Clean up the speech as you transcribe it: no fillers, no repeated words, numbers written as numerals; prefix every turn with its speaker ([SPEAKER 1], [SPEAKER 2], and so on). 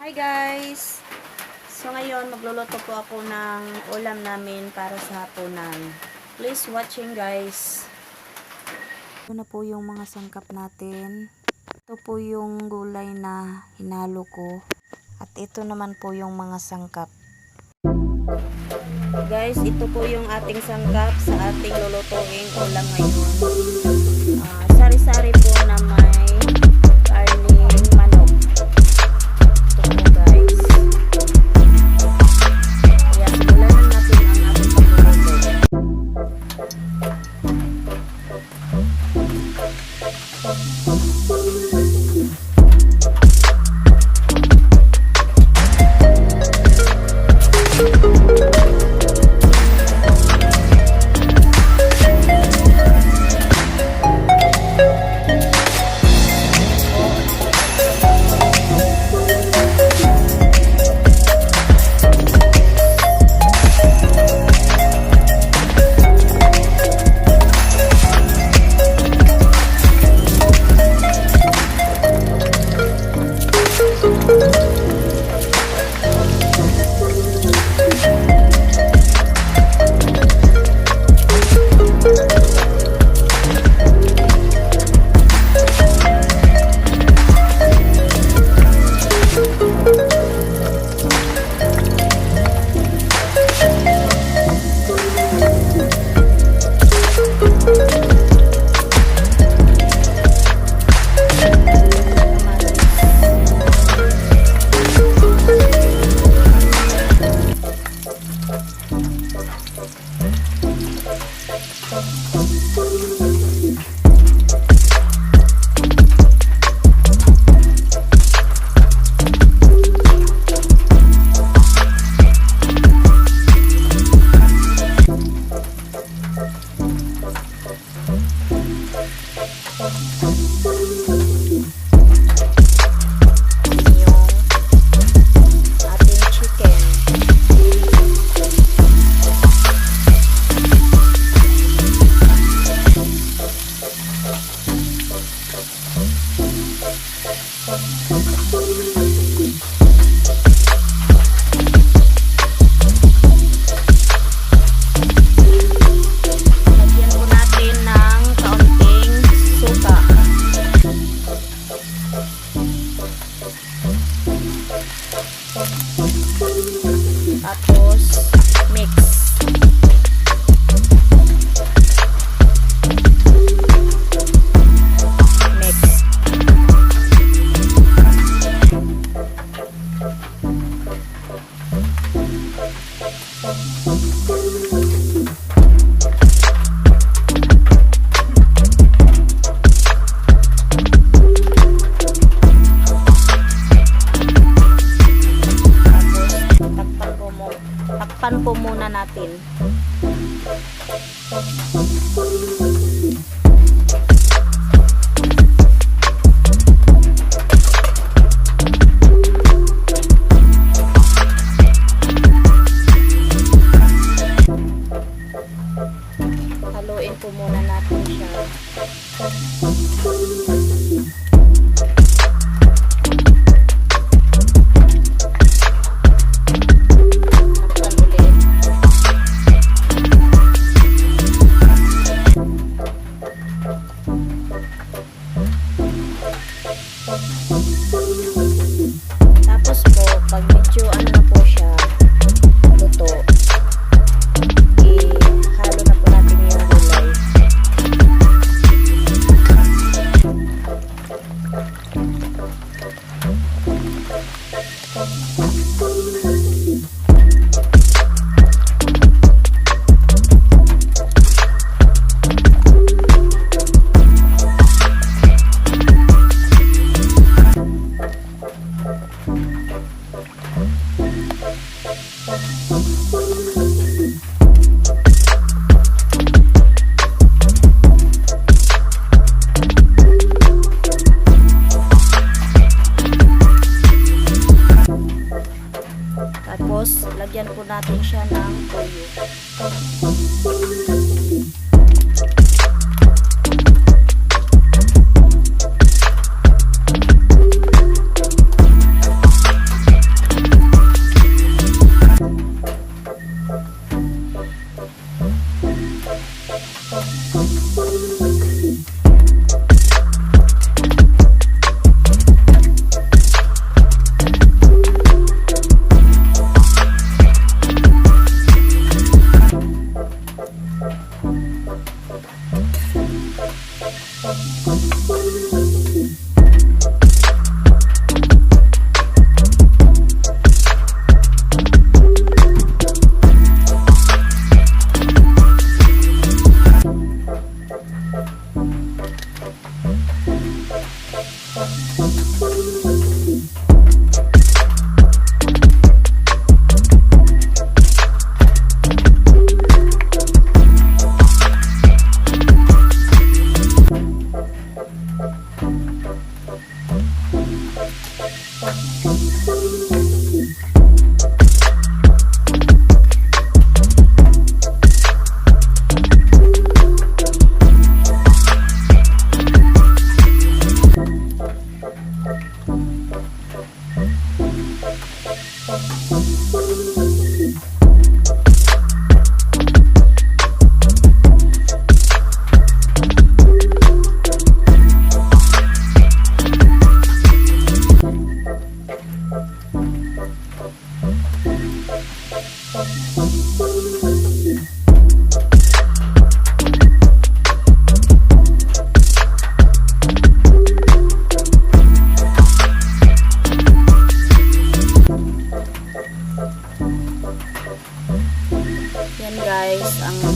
[SPEAKER 1] Hi guys! So ngayon magluluto po ako ng ulam namin para sa hapunan. Please watching guys. Ito na po yung mga sangkap natin. Ito po yung gulay na hinalo ko. At ito naman po yung mga sangkap. Guys, ito po yung ating sangkap sa ating lulutuing ulam ngayon. Sari-sari po na may karning manok. Tapos mix. Takpan po muna natin. Haluin po muna natin siya. Tapos po, pag medyo ano na po siya, luto, ihalo na po natin yung gulay. Tapos, lagyan po natin siya ng toyo. Yan guys, ang